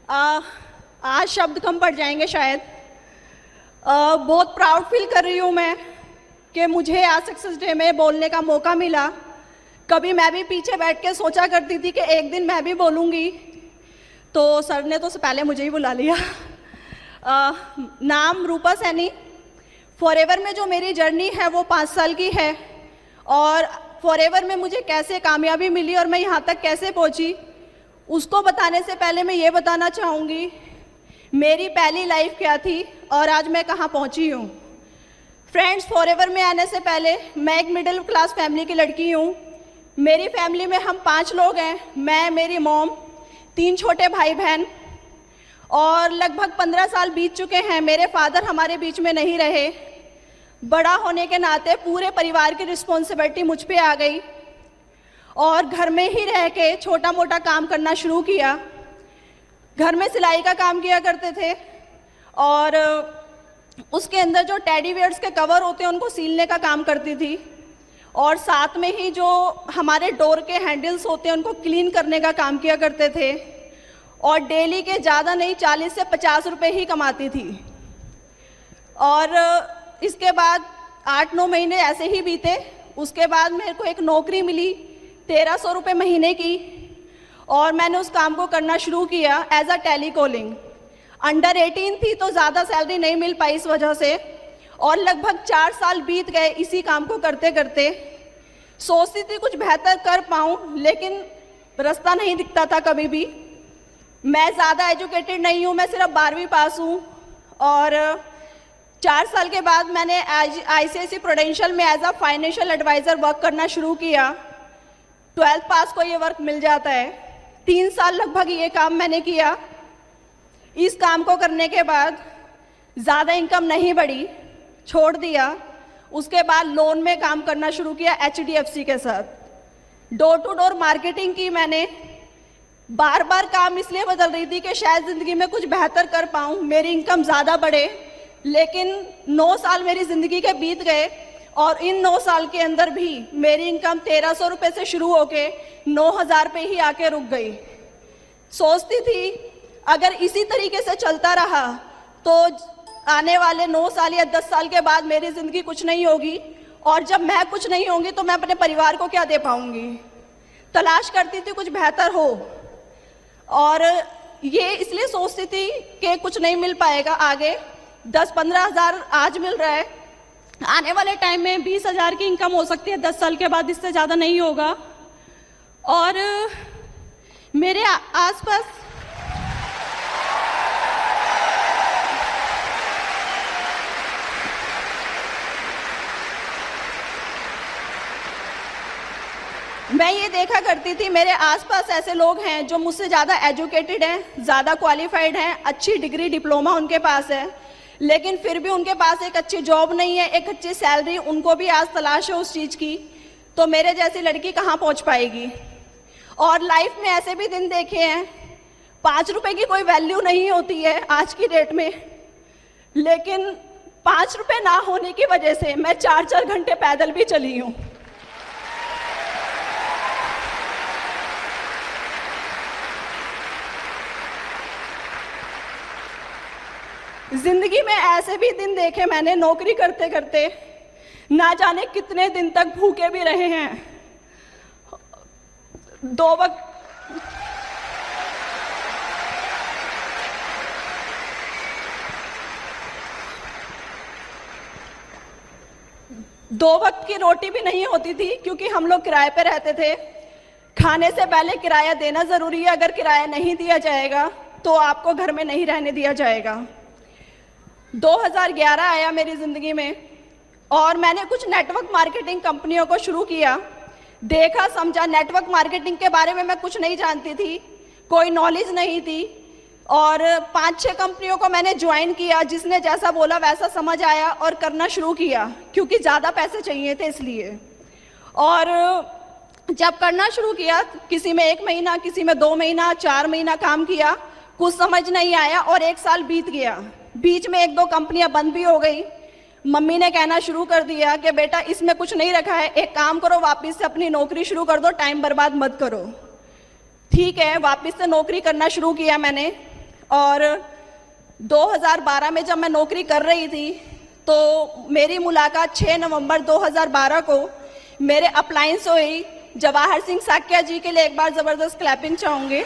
आज शब्द कम पड़ जाएंगे शायद। बहुत प्राउड फील कर रही हूँ मैं कि मुझे आज सक्सेस डे में बोलने का मौका मिला। कभी मैं भी पीछे बैठ के सोचा करती थी कि एक दिन मैं भी बोलूँगी, तो सर ने तो पहले मुझे ही बुला लिया। नाम रूपा सैनी। फॉरएवर में जो मेरी जर्नी है वो 5 साल की है, और फॉरएवर में मुझे कैसे कामयाबी मिली और मैं यहाँ तक कैसे पहुँची, उसको बताने से पहले मैं ये बताना चाहूँगी मेरी पहली लाइफ क्या थी और आज मैं कहाँ पहुँची हूँ। फ्रेंड्स, फॉरएवर में आने से पहले मैं एक मिडिल क्लास फैमिली की लड़की हूँ। मेरी फैमिली में हम 5 लोग हैं, मैं, मेरी मॉम, 3 छोटे भाई बहन, और लगभग 15 साल बीत चुके हैं। मेरे फादर हमारे बीच में नहीं रहे। बड़ा होने के नाते पूरे परिवार की रिस्पॉन्सिबिलिटी मुझ पे आ गई और घर में ही रह के छोटा मोटा काम करना शुरू किया। घर में सिलाई का काम किया करते थे और उसके अंदर जो टेडी बियर्स के कवर होते हैं उनको सीलने का काम करती थी, और साथ में ही जो हमारे डोर के हैंडल्स होते हैं उनको क्लीन करने का काम किया करते थे, और डेली के ज़्यादा नहीं 40 से 50 रुपये ही कमाती थी। और इसके बाद 8-9 महीने ऐसे ही बीते। उसके बाद मेरे को एक नौकरी मिली 1300 रुपये महीने की, और मैंने उस काम को करना शुरू किया एज अ टेलीकॉलिंग। अंडर 18 थी तो ज़्यादा सैलरी नहीं मिल पाई इस वजह से, और लगभग 4 साल बीत गए इसी काम को करते करते। सोचती थी कुछ बेहतर कर पाऊँ, लेकिन रास्ता नहीं दिखता था कभी भी। मैं ज़्यादा एजुकेटेड नहीं हूँ, मैं सिर्फ 12वीं पास हूँ, और 4 साल के बाद मैंने ICICI प्रूडेंशियल में as a financial advisor work करना शुरू किया। 12th पास को ये वर्क मिल जाता है। 3 साल लगभग ये काम मैंने किया। इस काम को करने के बाद ज़्यादा इनकम नहीं बढ़ी, छोड़ दिया। उसके बाद लोन में काम करना शुरू किया HDFC के साथ। डोर टू डोर मार्केटिंग की मैंने। बार बार काम इसलिए बदल रही थी कि शायद ज़िंदगी में कुछ बेहतर कर पाऊँ, मेरी इनकम ज़्यादा बढ़े। लेकिन 9 साल मेरी ज़िंदगी के बीत गए, और इन 9 साल के अंदर भी मेरी इनकम 1300 रुपये से शुरू होके 9000 पे ही आके रुक गई। सोचती थी अगर इसी तरीके से चलता रहा तो आने वाले 9 साल या 10 साल के बाद मेरी ज़िंदगी कुछ नहीं होगी, और जब मैं कुछ नहीं होंगी तो मैं अपने परिवार को क्या दे पाऊँगी। तलाश करती थी कुछ बेहतर हो, और ये इसलिए सोचती थी कि कुछ नहीं मिल पाएगा आगे। 10-15 हज़ार आज मिल रहा है, आने वाले टाइम में 20 हज़ार की इनकम हो सकती है 10 साल के बाद, इससे ज़्यादा नहीं होगा। और मेरे आसपास मैं ये देखा करती थी मेरे आसपास ऐसे लोग हैं जो मुझसे ज़्यादा एजुकेटेड हैं, ज़्यादा क्वालिफाइड हैं, अच्छी डिग्री डिप्लोमा उनके पास है, लेकिन फिर भी उनके पास एक अच्छी जॉब नहीं है, एक अच्छी सैलरी उनको भी आज तलाश है उस चीज़ की। तो मेरे जैसी लड़की कहाँ पहुँच पाएगी। और लाइफ में ऐसे भी दिन देखे हैं 5 रुपए की कोई वैल्यू नहीं होती है आज की डेट में, लेकिन 5 रुपए ना होने की वजह से मैं 4-4 घंटे पैदल भी चली हूँ। जिंदगी में ऐसे भी दिन देखे मैंने, नौकरी करते करते ना जाने कितने दिन तक भूखे भी रहे हैं। 2 वक्त की रोटी भी नहीं होती थी, क्योंकि हम लोग किराए पे रहते थे। खाने से पहले किराया देना ज़रूरी है, अगर किराया नहीं दिया जाएगा तो आपको घर में नहीं रहने दिया जाएगा। 2011 आया मेरी ज़िंदगी में, और मैंने कुछ नेटवर्क मार्केटिंग कंपनियों को शुरू किया। देखा समझा, नेटवर्क मार्केटिंग के बारे में मैं कुछ नहीं जानती थी, कोई नॉलेज नहीं थी, और 5-6 कंपनियों को मैंने ज्वाइन किया। जिसने जैसा बोला वैसा समझ आया और करना शुरू किया, क्योंकि ज़्यादा पैसे चाहिए थे इसलिए। और जब करना शुरू किया, किसी में 1 महीना, किसी में 2 महीना, 4 महीना काम किया, कुछ समझ नहीं आया, और 1 साल बीत गया। बीच में 1-2 कंपनियां बंद भी हो गई। मम्मी ने कहना शुरू कर दिया कि बेटा इसमें कुछ नहीं रखा है, एक काम करो वापस से अपनी नौकरी शुरू कर दो, टाइम बर्बाद मत करो। ठीक है, वापस से नौकरी करना शुरू किया मैंने, और 2012 में जब मैं नौकरी कर रही थी तो मेरी मुलाकात 6 नवंबर 2012 को मेरे अपलाइन से हुई। जवाहर सिंह साक्या जी के लिए एक बार ज़बरदस्त क्लैपिंग चाहूँगी।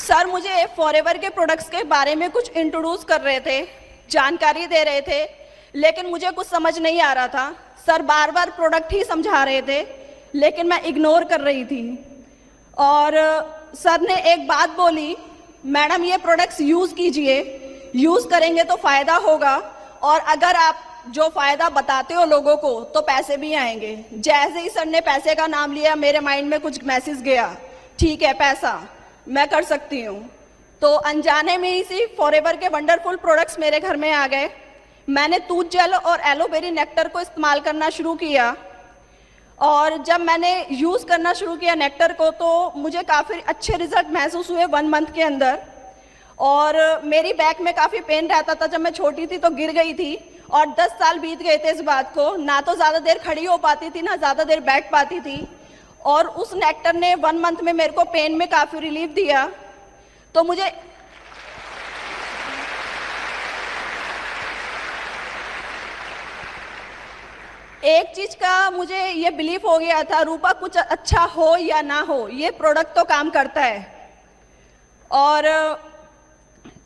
सर मुझे फॉरएवर के प्रोडक्ट्स के बारे में कुछ इंट्रोड्यूस कर रहे थे, जानकारी दे रहे थे, लेकिन मुझे कुछ समझ नहीं आ रहा था। सर बार बार प्रोडक्ट ही समझा रहे थे, लेकिन मैं इग्नोर कर रही थी। और सर ने एक बात बोली, मैडम ये प्रोडक्ट्स यूज़ कीजिए, यूज़ करेंगे तो फ़ायदा होगा, और अगर आप जो फ़ायदा बताते हो लोगों को तो पैसे भी आएंगे। जैसे ही सर ने पैसे का नाम लिया, मेरे माइंड में कुछ मैसेज गया, ठीक है पैसा मैं कर सकती हूँ। तो अनजाने में इसी फॉरएवर के वंडरफुल प्रोडक्ट्स मेरे घर में आ गए। मैंने तूत जेल और एलोवेरी नेक्टर को इस्तेमाल करना शुरू किया, और जब मैंने यूज़ करना शुरू किया नेक्टर को तो मुझे काफ़ी अच्छे रिजल्ट महसूस हुए 1 मंथ के अंदर। और मेरी बैक में काफ़ी पेन रहता था, जब मैं छोटी थी तो गिर गई थी, और 10 साल बीत गए थे इस बात को। ना तो ज़्यादा देर खड़ी हो पाती थी, ना ज़्यादा देर बैठ पाती थी, और उस नेक्टर ने 1 मंथ में मेरे को पेन में काफ़ी रिलीफ दिया। तो मुझे एक चीज़ का मुझे ये बिलीफ हो गया था, रूपा कुछ अच्छा हो या ना हो, ये प्रोडक्ट तो काम करता है। और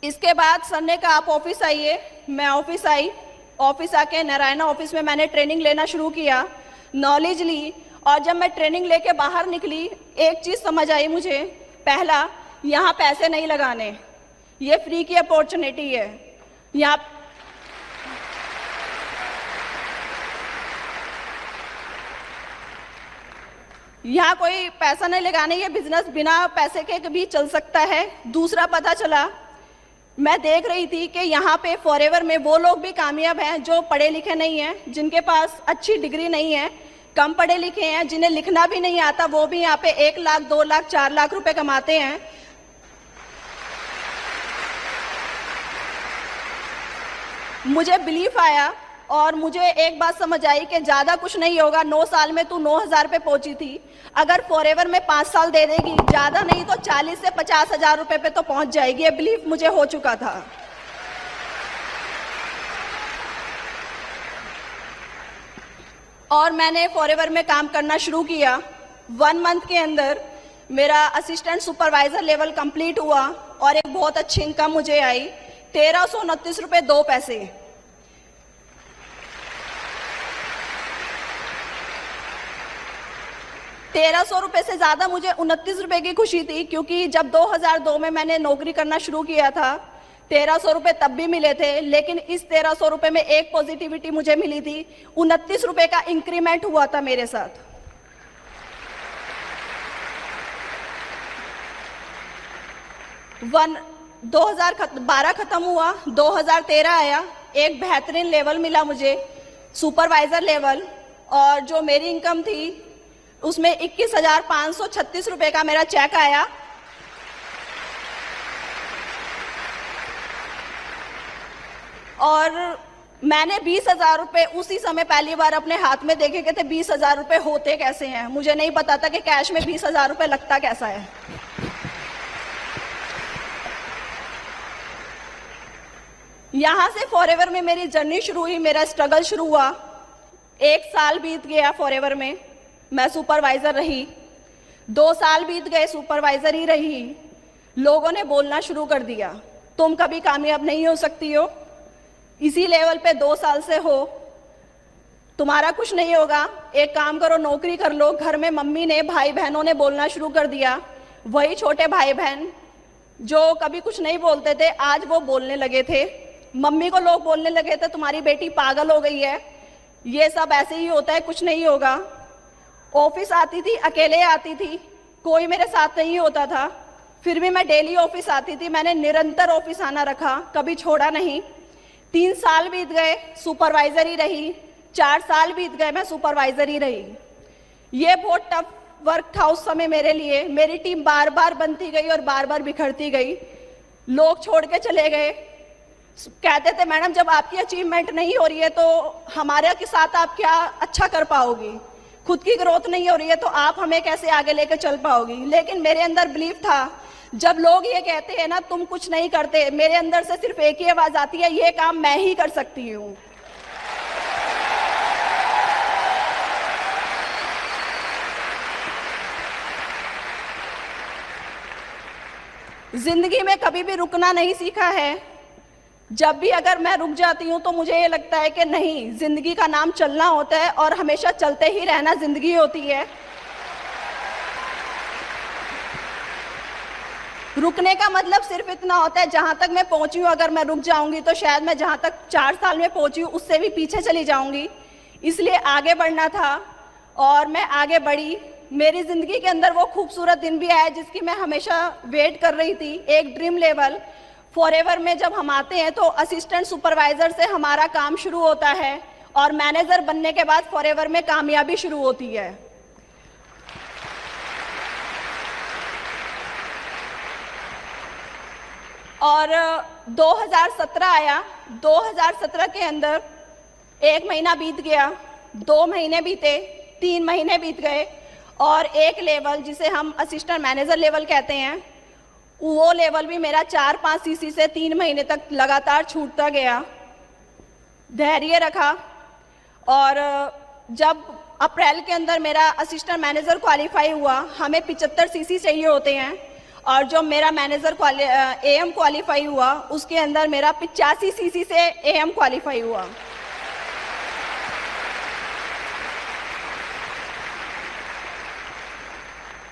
इसके बाद सर ने कहा आप ऑफिस आइए। मैं ऑफिस आई। ऑफिस आके नारायणा ऑफिस में मैंने ट्रेनिंग लेना शुरू किया, नॉलेज ली, और जब मैं ट्रेनिंग लेके बाहर निकली एक चीज़ समझ आई मुझे। पहला, यहाँ पैसे नहीं लगाने, ये फ्री की अपॉर्चुनिटी है। यहाँ कोई पैसा नहीं लगाने, ये बिजनेस बिना पैसे के भी चल सकता है। दूसरा पता चला, मैं देख रही थी कि यहाँ पे फॉरएवर में वो लोग भी कामयाब हैं जो पढ़े लिखे नहीं हैं, जिनके पास अच्छी डिग्री नहीं है, कम पढ़े लिखे हैं, जिन्हें लिखना भी नहीं आता, वो भी यहाँ पे 1 लाख 2 लाख 4 लाख रुपए कमाते हैं। मुझे बिलीफ आया और मुझे एक बात समझ आई कि ज़्यादा कुछ नहीं होगा। 9 साल में तू 9,000 पे पहुंची थी, अगर फॉरएवर में 5 साल दे देगी, ज़्यादा नहीं तो 40 से 50 हज़ार रुपए पे तो पहुंच जाएगी। ये बिलीफ मुझे हो चुका था। और मैंने फॉरएवर में काम करना शुरू किया। 1 मंथ के अंदर मेरा असिस्टेंट सुपरवाइजर लेवल कंप्लीट हुआ और एक बहुत अच्छी इनकम मुझे आई, 1329 रुपये 2 पैसे। ₹1300 से ज़्यादा मुझे 29 रुपये की खुशी थी, क्योंकि जब 2002 में मैंने नौकरी करना शुरू किया था 1300 रुपये तब भी मिले थे, लेकिन इस 1300 रुपये में एक पॉजिटिविटी मुझे मिली थी, 29 रुपये का इंक्रीमेंट हुआ था मेरे साथ। 2012 खत्म हुआ, 2013 आया, एक बेहतरीन लेवल मिला मुझे, सुपरवाइजर लेवल, और जो मेरी इनकम थी उसमें 21,536 रुपये का मेरा चेक आया। और मैंने 20,000 रुपये उसी समय पहली बार अपने हाथ में देखे कि थे 20,000 रुपये होते कैसे हैं। मुझे नहीं पता था कि कैश में 20,000 रुपये लगता कैसा है। यहाँ से फॉरएवर में मेरी जर्नी शुरू हुई, मेरा स्ट्रगल शुरू हुआ। 1 साल बीत गया फॉरएवर में, मैं सुपरवाइजर रही। 2 साल बीत गए, सुपरवाइजर ही रही। लोगों ने बोलना शुरू कर दिया, तुम कभी कामयाब नहीं हो सकती हो, इसी लेवल पे 2 साल से हो, तुम्हारा कुछ नहीं होगा, एक काम करो नौकरी कर लो। घर में मम्मी ने, भाई बहनों ने बोलना शुरू कर दिया। वही छोटे भाई बहन जो कभी कुछ नहीं बोलते थे, आज वो बोलने लगे थे। मम्मी को लोग बोलने लगे थे तुम्हारी बेटी पागल हो गई है, ये सब ऐसे ही होता है, कुछ नहीं होगा। ऑफिस आती थी, अकेले आती थी, कोई मेरे साथ नहीं होता था, फिर भी मैं डेली ऑफिस आती थी। मैंने निरंतर ऑफिस आना रखा, कभी छोड़ा नहीं। 3 साल बीत गए, सुपरवाइजर ही रही। 4 साल बीत गए, मैं सुपरवाइजर ही रही। ये बहुत टफ वर्क था उस समय मेरे लिए। मेरी टीम बार बार बनती गई और बार बार बिखरती गई। लोग छोड़ के चले गए, कहते थे मैडम जब आपकी अचीवमेंट नहीं हो रही है तो हमारे के साथ आप क्या अच्छा कर पाओगी। खुद की ग्रोथ नहीं हो रही है तो आप हमें कैसे आगे लेकर चल पाओगी। लेकिन मेरे अंदर बिलीफ था, जब लोग ये कहते हैं ना तुम कुछ नहीं करते, मेरे अंदर से सिर्फ एक ही आवाज आती है, ये काम मैं ही कर सकती हूँ। जिंदगी में कभी भी रुकना नहीं सीखा है। जब भी अगर मैं रुक जाती हूँ तो मुझे ये लगता है कि नहीं, जिंदगी का नाम चलना होता है और हमेशा चलते ही रहना जिंदगी होती है। रुकने का मतलब सिर्फ इतना होता है, जहां तक मैं पहुंची हूँ अगर मैं रुक जाऊंगी तो शायद मैं जहां तक 4 साल में पहुंची हूँ उससे भी पीछे चली जाऊंगी। इसलिए आगे बढ़ना था और मैं आगे बढ़ी। मेरी जिंदगी के अंदर वो खूबसूरत दिन भी आया जिसकी मैं हमेशा वेट कर रही थी, एक ड्रीम लेवल। फॉरएवर में जब हम आते हैं तो असिस्टेंट सुपरवाइजर से हमारा काम शुरू होता है और मैनेजर बनने के बाद फॉरएवर में कामयाबी शुरू होती है। और 2017 आया। 2017 के अंदर 1 महीना बीत गया, 2 महीने बीते, 3 महीने बीत गए और एक लेवल जिसे हम असिस्टेंट मैनेजर लेवल कहते हैं, वो लेवल भी मेरा 4-5 सीसी से 3 महीने तक लगातार छूटता गया। धैर्य रखा और जब अप्रैल के अंदर मेरा असिस्टेंट मैनेजर क्वालिफाई हुआ, हमें 75 सीसी चाहिए होते हैं और जो मेरा मैनेजर एएम क्वालिफाई हुआ उसके अंदर मेरा 85 सीसी से एएम क्वालिफाई हुआ।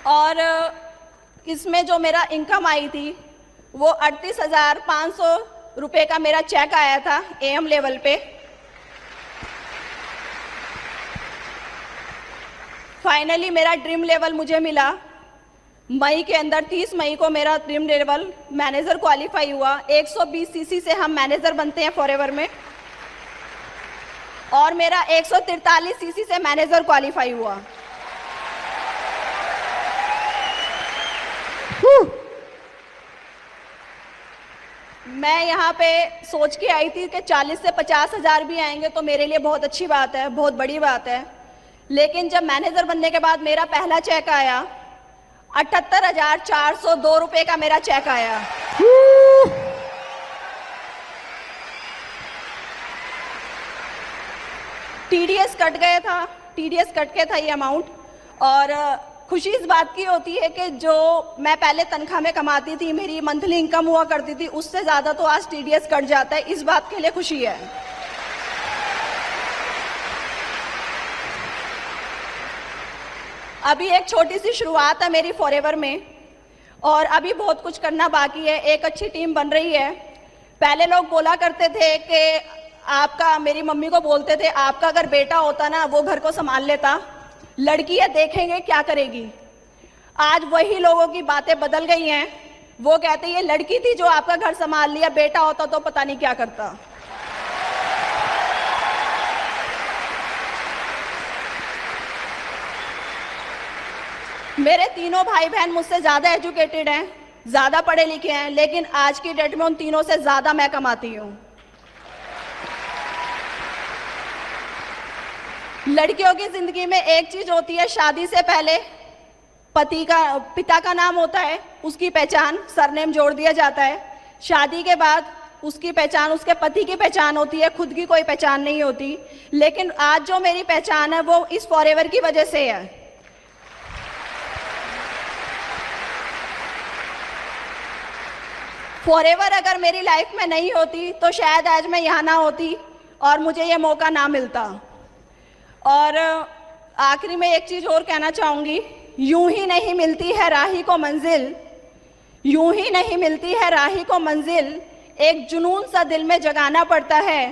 और इसमें जो मेरा इनकम आई थी वो 38,500 रुपये का मेरा चेक आया था एएम लेवल पे। फाइनली मेरा ड्रीम लेवल मुझे मिला। मई के अंदर 30 मई को मेरा ड्रीम लेवल मैनेजर क्वालिफाई हुआ। 120 सीसी से हम मैनेजर बनते हैं फॉरएवर में और मेरा 143 सीसी से मैनेजर क्वालिफाई हुआ। मैं यहाँ पे सोच के आई थी कि 40 से 50 हज़ार भी आएंगे तो मेरे लिए बहुत अच्छी बात है, बहुत बड़ी बात है। लेकिन जब मैनेजर बनने के बाद मेरा पहला चेक आया, 78,402 रुपये का मेरा चेक आया। टीडीएस कट गया था, टीडीएस कट के था ये अमाउंट। और खुशी इस बात की होती है कि जो मैं पहले तनख्वाह में कमाती थी, मेरी मंथली इनकम हुआ करती थी, उससे ज़्यादा तो आज टीडीएस कट जाता है। इस बात के लिए खुशी है। अभी एक छोटी सी शुरुआत है मेरी फॉरएवर में और अभी बहुत कुछ करना बाकी है। एक अच्छी टीम बन रही है। पहले लोग बोला करते थे कि आपका, मेरी मम्मी को बोलते थे, आपका अगर बेटा होता ना वो घर को संभाल लेता, लड़की है देखेंगे क्या करेगी। आज वही लोगों की बातें बदल गई हैं। वो कहते हैं ये लड़की थी जो आपका घर संभाल लिया, बेटा होता तो पता नहीं क्या करता। मेरे तीनों भाई बहन मुझसे ज्यादा एजुकेटेड हैं, ज्यादा पढ़े लिखे हैं, लेकिन आज की डेट में उन तीनों से ज्यादा मैं कमाती हूँ। लड़कियों की जिंदगी में एक चीज होती है, शादी से पहले पिता का नाम होता है, उसकी पहचान सरनेम जोड़ दिया जाता है। शादी के बाद उसकी पहचान उसके पति की पहचान होती है, खुद की कोई पहचान नहीं होती। लेकिन आज जो मेरी पहचान है वो इस फॉरएवर की वजह से है। फॉरएवर अगर मेरी लाइफ में नहीं होती तो शायद आज मैं यहाँ ना होती और मुझे ये मौका ना मिलता। और आखिरी में एक चीज और कहना चाहूंगी, यूं ही नहीं मिलती है राही को मंजिल, यूं ही नहीं मिलती है राही को मंजिल, एक जुनून सा दिल में जगाना पड़ता है।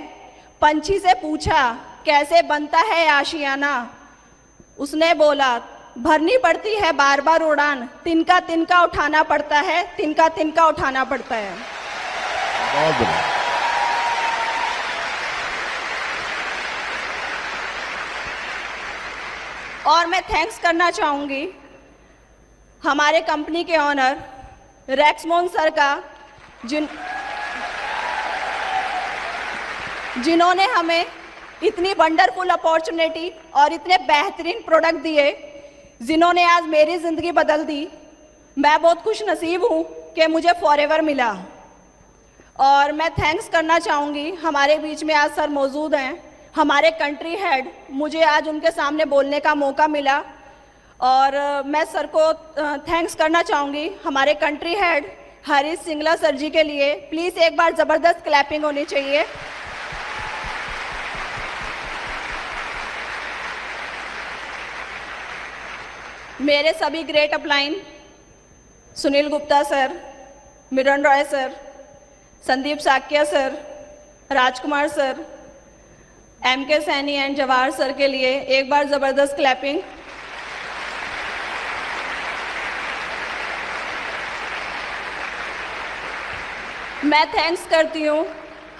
पंछी से पूछा कैसे बनता है आशियाना, उसने बोला भरनी पड़ती है बार बार उड़ान, तिनका तिनका उठाना पड़ता है, तिनका तिनका उठाना पड़ता है। और मैं थैंक्स करना चाहूंगी हमारे कंपनी के ऑनर रेक्समोन सर का, जिन्होंने हमें इतनी वंडरफुल अपॉर्चुनिटी और इतने बेहतरीन प्रोडक्ट दिए जिन्होंने आज मेरी ज़िंदगी बदल दी। मैं बहुत खुश नसीब हूँ कि मुझे फॉरएवर मिला। और मैं थैंक्स करना चाहूँगी, हमारे बीच में आज सर मौजूद हैं, हमारे कंट्री हेड, मुझे आज उनके सामने बोलने का मौका मिला और मैं सर को थैंक्स करना चाहूँगी, हमारे country head Harish Singla sir ji के लिए। प्लीज़ एक बार ज़बरदस्त क्लैपिंग होनी चाहिए। मेरे सभी great upline, Sunil Gupta sir, Miran Roy sir, Sandeep Sakya sir, Rajkumar sir, MK Saini and Jawahar sir के लिए एक बार ज़बरदस्त क्लैपिंग। मैं थैंक्स करती हूँ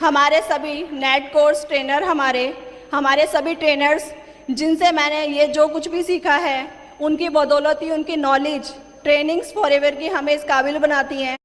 हमारे सभी नेट कोर्स ट्रेनर, हमारे सभी ट्रेनर्स जिनसे मैंने ये जो कुछ भी सीखा है, उनकी बदौलत ही उनकी नॉलेज ट्रेनिंग्स फॉरएवर की हमें इस काबिल बनाती हैं।